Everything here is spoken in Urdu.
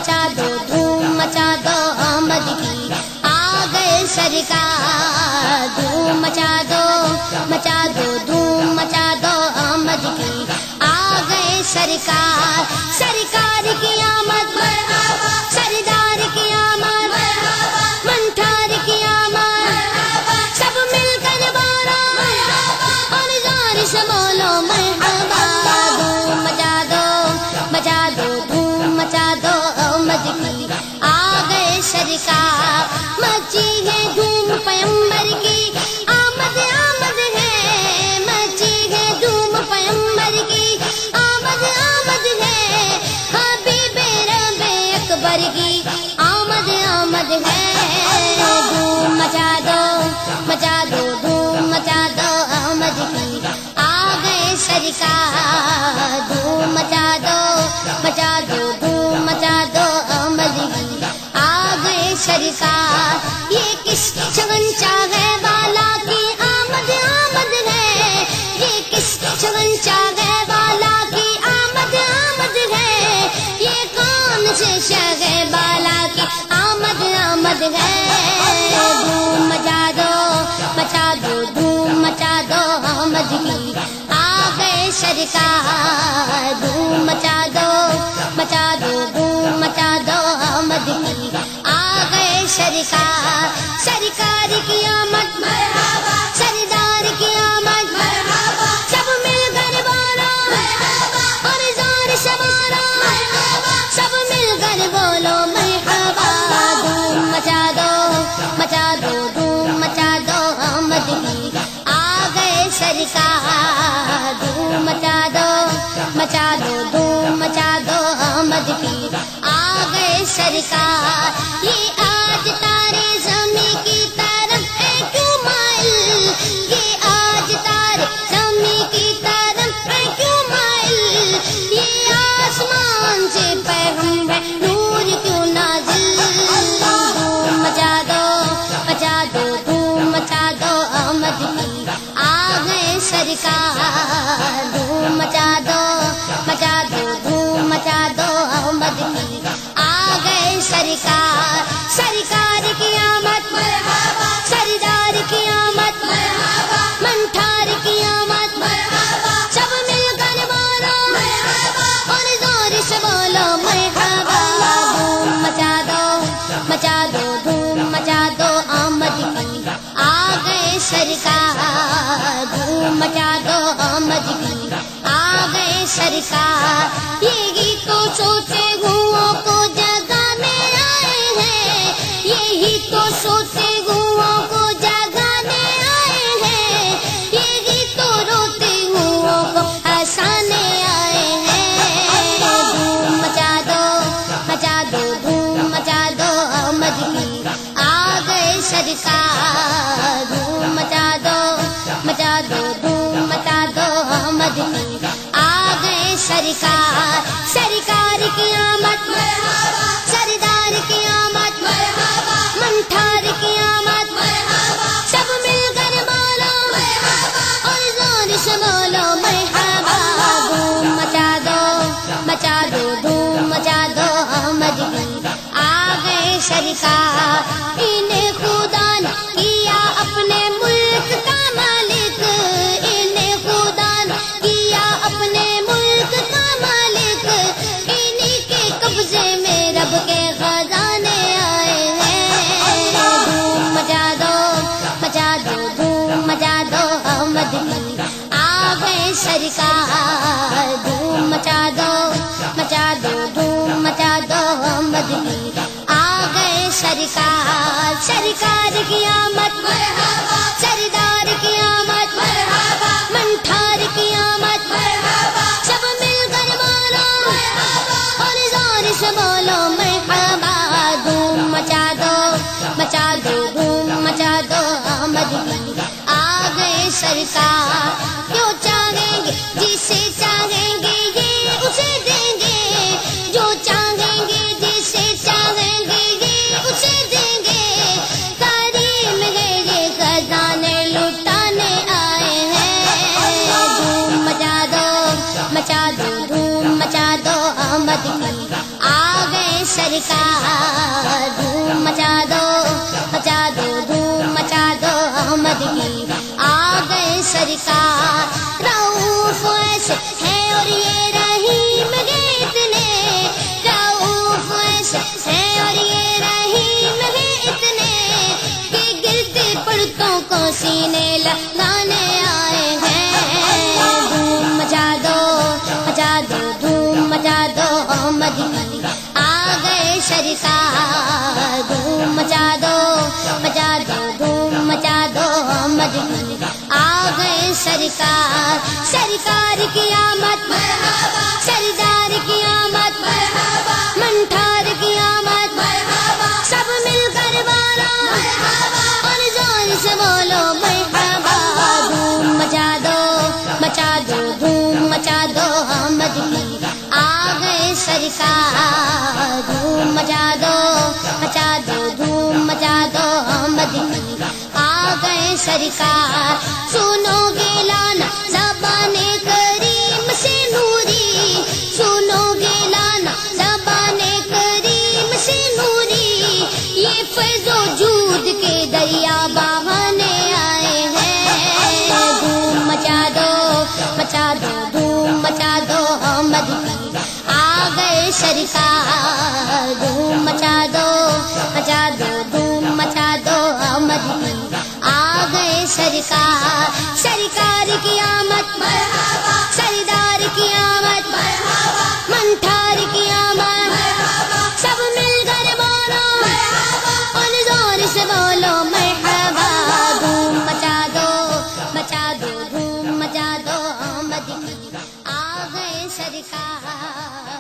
مچا دو دھوم مچا دو آمد کی آ گئے سرکار دھوم مچا دو دھوم مچا دو آمد کی آ گئے سرکار سرکار کی آمد مرحبا سردار کی آمد مرحبا منٹھار کی آمد مرحبا سب مل کر بولو مرحبا اور زور سے بولو مرحبا دھوم مچا دو دھوم مچا دو آمد کی آ گئے سرکار مچی ہے دھوم پیمبر کی آمد آمد ہے مچی ہے دھوم پیمبر کی آمد آمد ہے حبیب رب اکبر کی آمد آمد ہے دھوم مچا دو دھوم مچا دو آمد کی آ گئے سرکار دھوم مچا دو دھوم مچا دو آمد کی آ گئے سرکار یہ کس شگن چاہے والا کی آمد آمد ہے یہ کس شگن چاہے والا کی آمد آمد ہے یہ کون سے شگے والا کی آمد آمد ہے دھوم مچا دو دھوم مچا دو آمد کی آ گئے سرکار دھوم مچا دو دھوم مچا دو آمد کی آ گئے سرکار سرکار کی آمد مرحبا سردار کی آمد مرحبا سب مل کر بولو مرحبا اور زور سے بولو مرحبا سب مل کر بولو مرحبا دھوم مچا دو دھوم مچا دو آمد کی آ گئے سرکار دھوم مچا دو دھوم مچا دو آمد کی آ گئے سرکار یہ آج تارے زمین کی طرف ہے کیوں مائل یہ آج تارے زمین کی طرف ہے کیوں مائل یہ آسمان سے پیغمبر نور کیوں نازل دھوم مچا دو دھوم مچا دو آمد کی آ گئے سرکار دھوم مچا دو دھوم مچا دو آمد کی آ گئے سرکار سرکار کی آمد مرحبا سردار کی آمد مرحبا منٹھار کی آمد مرحبا سب مل کر بولو مرحبا اور زور سے بولو مرحبا دھوم مچا دو دھوم مچا دو آمد کی آ گئے سرکار دھوم مچا دو آمد کی آ گئے سرکار یہی تو سوچے ہوں کو جگانے آئے ہیں یہی تو سوچے ہوں کو جگانے آئے ہیں یہی تو روتے ہوں کو ہنسانے آئے ہیں دھوم مچا دو دھوم مچا دو آمد کی آ گئے سرکار دھوم مچا دو دھوم مچا دو آمد کی آ گئے سرکار سرکار کی آمد مرحبا سردار کی آمد مرحبا منٹھار کی آمد مرحبا سب مل کر بولو مرحبا اور زور سے بولو مرحبا دھوم مچا دو دھوم مچا دو آمد کی آ گئے سرکار انہیں خدا نے کیا اپنے ملک کا مالک انہیں خدا نے کیا اپنے ملک کا مالک انہی کے قبضے میں رب کے خزانے آئے ہیں دھوم مچا دو دھوم مچا دو آمد کی آ گئے سرکار دھوم مچا دو دھوم مچا دو آمد کی آ گئے سرکار سرکار کی آمد مرحبا سردار کی آمد مرحبا منٹھار کی آمد مرحبا سب مل کر بولو مرحبا اور زور سے بولو مرحبا دھوم مچا دو دھوم مچا دو آمد کی آ گئے سرکار کیوں چاہیں گے جسے چاہیں گے یہ اسے دیں گے جو چاہیں گے جسے چاہیں گے یہ اسے دیں گے کریم ہے یہ خزانے لٹانے آئے ہیں دھوم مچا دو دھوم مچا دو آمد کی آ گئے سرکار سرکار دھوم مچا دو دھوم مچا دو احمد کی آ گئے سرکار رؤوف ایسے ہے اور یہ رحیم ہے اتنے رؤوف ایسے ہے اور یہ رحیم ہے اتنے کہ گرتے پڑتوں کو سینے لگانے آئے ہیں دھوم مچا دو دھوم مچا دو احمد کی آ گئے سرکار دھوم مچا دو دھوم مچا دو احمد کی آ گئے سرکار سرکار کی آمد مرحبا سردار کی آمد مرحبا منٹھار کی آمد مرحبا سب مل کر بولو مرحبا اور زور سے بولو مرحبا دھوم مچا دو دھوم مچا دو احمد کی آ گئے سرکار دھوم مچا دو دھوم مچا دو احمد کی آ گئے سرکار سنو گے لانا زبان کریم سے نوری سنو گے لانا زبان کریم سے نوری یہ فیض و جود کے دریا بہانے آئے ہیں دھوم مچا دو دھوم مچا دو احمد کی آ گئے سرکار دھوم مچا دو دھوم مچا دو احمد کی آ گئے سرکار سرکار کی آمد مرحبا سردار کی آمد مرحبا منٹھار کی آمد مرحبا سب مل کر بولو مرحبا اور زور سے بولو مرحبا دھوم مچا دو دھوم مچا دو احمد کی آ گئے سرکار